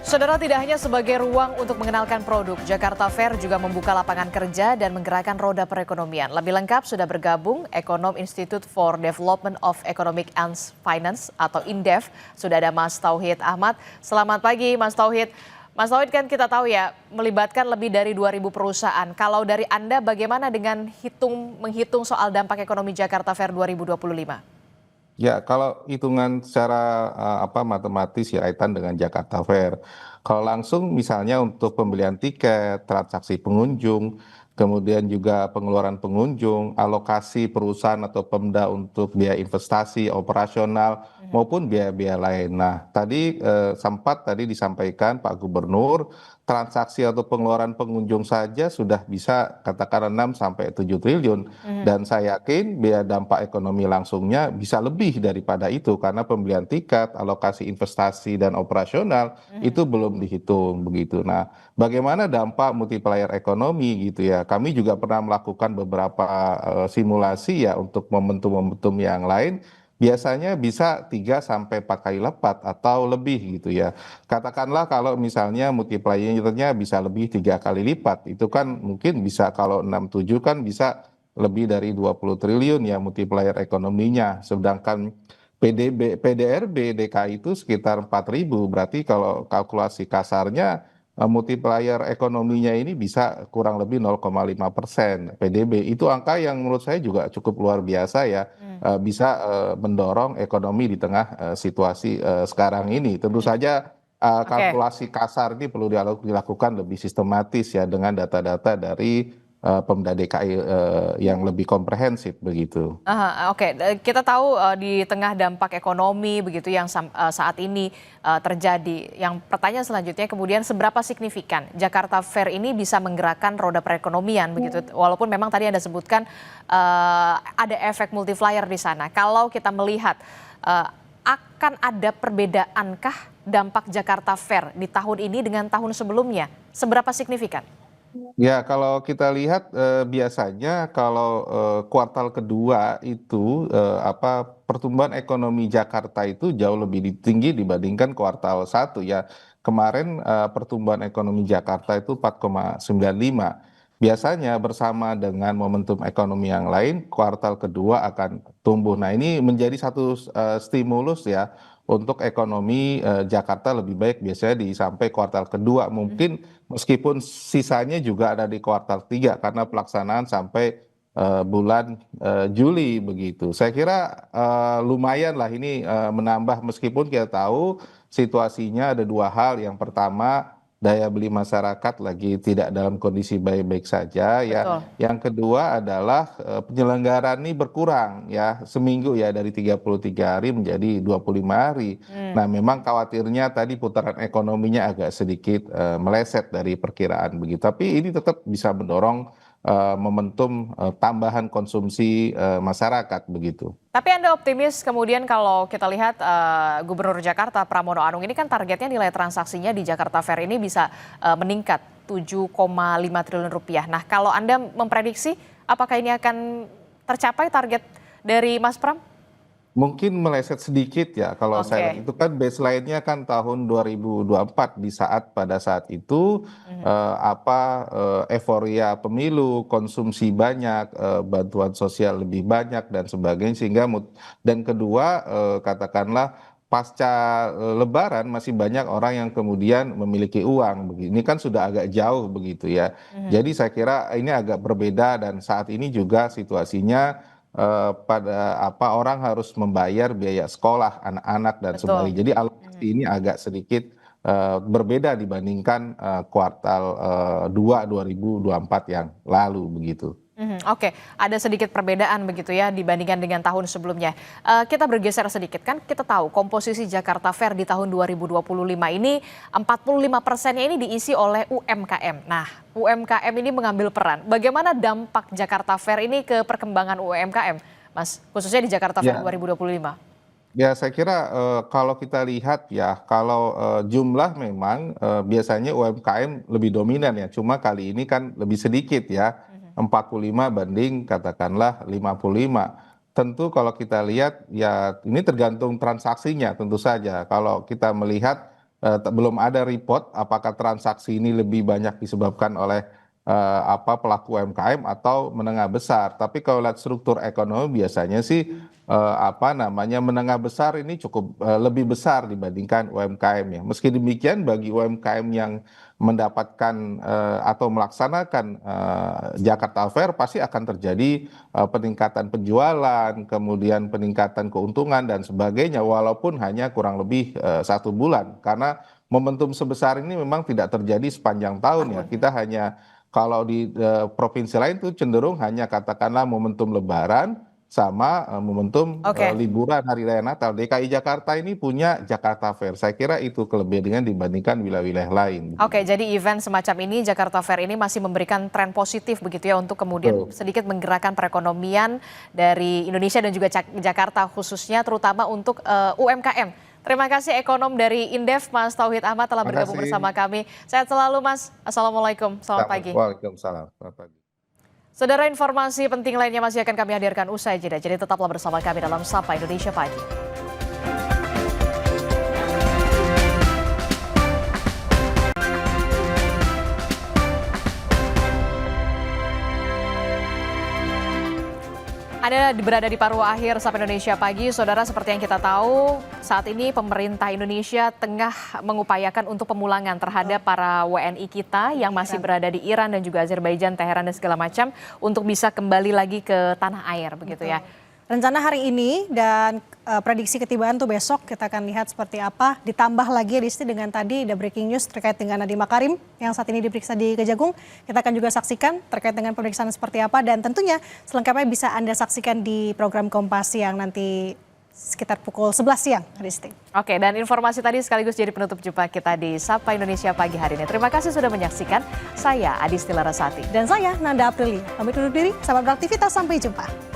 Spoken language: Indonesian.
Saudara, tidak hanya sebagai ruang untuk mengenalkan produk, Jakarta Fair juga membuka lapangan kerja dan menggerakkan roda perekonomian. Lebih lengkap sudah bergabung Ekonom Institute for Development of Economic and Finance atau INDEF. Sudah ada Mas Tauhid Ahmad. Selamat pagi Mas Tauhid. Mas Tauhid, kan kita tahu ya melibatkan lebih dari 2.000 perusahaan. Kalau dari Anda bagaimana dengan menghitung soal dampak ekonomi Jakarta Fair 2025? Ya, kalau hitungan secara matematis ya kaitan dengan Jakarta Fair. Kalau langsung misalnya untuk pembelian tiket, transaksi pengunjung, kemudian juga pengeluaran pengunjung, alokasi perusahaan atau Pemda untuk biaya investasi, operasional maupun biaya-biaya lain. Nah, tadi sempat tadi disampaikan Pak Gubernur, transaksi atau pengeluaran pengunjung saja sudah bisa katakan 6 sampai 7 triliun. Dan saya yakin biaya dampak ekonomi langsungnya bisa lebih daripada itu karena pembelian tiket, alokasi investasi dan operasional itu belum dihitung begitu. Nah, bagaimana dampak multiplier ekonomi gitu ya? Kami juga pernah melakukan beberapa simulasi ya untuk momentum-momentum yang lain. Biasanya bisa 3 sampai 4 kali lipat atau lebih gitu ya. Katakanlah kalau misalnya multipliernya bisa lebih 3 kali lipat, itu kan mungkin bisa kalau 6 7 kan bisa lebih dari 20 triliun ya multiplier ekonominya. Sedangkan PDRB DKI itu sekitar 4.000, berarti kalau kalkulasi kasarnya multiplier ekonominya ini bisa kurang lebih 0,5% PDB. Itu angka yang menurut saya juga cukup luar biasa ya, bisa mendorong ekonomi di tengah situasi sekarang ini. Tentu saja Oke. kalkulasi kasar ini perlu dilakukan lebih sistematis ya dengan data-data dari Pemda DKI yang lebih komprehensif begitu. Oke. Kita tahu di tengah dampak ekonomi begitu yang saat ini terjadi. Yang pertanyaan selanjutnya kemudian seberapa signifikan Jakarta Fair ini bisa menggerakkan roda perekonomian begitu. Walaupun memang tadi Anda sebutkan ada efek multiplier di sana. Kalau kita melihat akan ada perbedaankah dampak Jakarta Fair di tahun ini dengan tahun sebelumnya? Seberapa signifikan? Ya, kalau kita lihat biasanya kalau kuartal kedua itu pertumbuhan ekonomi Jakarta itu jauh lebih tinggi dibandingkan kuartal satu ya. Kemarin pertumbuhan ekonomi Jakarta itu 4,95. Biasanya bersama dengan momentum ekonomi yang lain, kuartal kedua akan tumbuh. Nah, ini menjadi satu stimulus ya untuk ekonomi Jakarta lebih baik biasanya di sampai kuartal kedua. Mungkin meskipun sisanya juga ada di kuartal 3 karena pelaksanaan sampai bulan Juli begitu. Saya kira lumayan lah ini menambah meskipun kita tahu situasinya ada dua hal. Yang pertama, daya beli masyarakat lagi tidak dalam kondisi baik-baik saja ya. Betul. Yang kedua adalah penyelenggaraan ini berkurang ya seminggu ya dari 33 hari menjadi 25 hari. Nah, memang khawatirnya tadi putaran ekonominya agak sedikit meleset dari perkiraan begitu. Tapi ini tetap bisa mendorong momentum tambahan konsumsi masyarakat begitu. Tapi Anda optimis kemudian kalau kita lihat Gubernur Jakarta Pramono Anung ini kan targetnya nilai transaksinya di Jakarta Fair ini bisa meningkat 7,5 triliun rupiah. Nah, kalau Anda memprediksi apakah ini akan tercapai target dari Mas Pram? Mungkin meleset sedikit ya kalau saya lihat Oke. itu kan baseline-nya kan tahun 2024 di saat pada saat itu euforia pemilu, konsumsi banyak, bantuan sosial lebih banyak dan sebagainya sehingga dan kedua katakanlah pasca Lebaran masih banyak orang yang kemudian memiliki uang. Ini kan sudah agak jauh begitu ya. Jadi saya kira ini agak berbeda dan saat ini juga situasinya pada orang harus membayar biaya sekolah anak-anak dan Betul. sebagainya. Jadi alokasi ini agak sedikit berbeda dibandingkan kuartal 2 2024 yang lalu begitu. Oke, ada sedikit perbedaan begitu ya dibandingkan dengan tahun sebelumnya. Kita bergeser sedikit, kan kita tahu komposisi Jakarta Fair di tahun 2025 ini 45%-nya ini diisi oleh UMKM. Nah, UMKM ini mengambil peran. Bagaimana dampak Jakarta Fair ini ke perkembangan UMKM, Mas? Khususnya di Jakarta Fair Ya, 2025. ya saya kira kalau kita lihat ya kalau jumlah memang biasanya UMKM lebih dominan ya. Cuma kali ini kan lebih sedikit ya. 45 banding katakanlah 55. Tentu kalau kita lihat ya ini tergantung transaksinya tentu saja. Kalau kita melihat belum ada report apakah transaksi ini lebih banyak disebabkan oleh pelaku UMKM atau menengah besar. Tapi kalau lihat struktur ekonomi biasanya sih menengah besar ini cukup lebih besar dibandingkan UMKM ya. Meski demikian bagi UMKM yang mendapatkan atau melaksanakan Jakarta Fair pasti akan terjadi peningkatan penjualan, kemudian peningkatan keuntungan dan sebagainya walaupun hanya kurang lebih 1 bulan karena momentum sebesar ini memang tidak terjadi sepanjang tahun ya. Kita hanya kalau di provinsi lain itu cenderung hanya katakanlah momentum Lebaran sama momentum liburan Hari Raya Natal. DKI Jakarta ini punya Jakarta Fair. Saya kira itu kelebihan dibandingkan wilayah-wilayah lain. Oke, jadi event semacam ini Jakarta Fair ini masih memberikan tren positif begitu ya untuk kemudian sedikit menggerakkan perekonomian dari Indonesia dan juga Jakarta khususnya terutama untuk UMKM. Terima kasih ekonom dari Indef, Mas Tauhid Ahmad telah bergabung bersama kami. Sehat selalu Mas. Assalamualaikum, selamat pagi. Waalaikumsalam, selamat pagi. Saudara, informasi penting lainnya masih akan kami hadirkan usai jeda. Jadi tetaplah bersama kami dalam Sapa Indonesia Pagi. Anda berada di paruh akhir Sapa Indonesia Pagi. Saudara, seperti yang kita tahu, saat ini pemerintah Indonesia tengah mengupayakan untuk pemulangan terhadap para WNI kita yang masih berada di Iran dan juga Azerbaijan, Teheran dan segala macam untuk bisa kembali lagi ke tanah air begitu ya. Rencana hari ini dan prediksi ketibaan tuh besok kita akan lihat seperti apa. Ditambah lagi Disti dengan tadi ada breaking news terkait dengan Nadiem Makarim yang saat ini diperiksa di Kejagung. Kita akan juga saksikan terkait dengan pemeriksaan seperti apa dan tentunya selengkapnya bisa Anda saksikan di program Kompas yang nanti sekitar pukul 11 siang, Disti. Oke, dan informasi tadi sekaligus jadi penutup jumpa kita di Sapa Indonesia Pagi hari ini. Terima kasih sudah menyaksikan. Saya Adisti Larasati. Dan saya Nanda Aprilia. Pamit undur diri, selamat beraktivitas, sampai jumpa.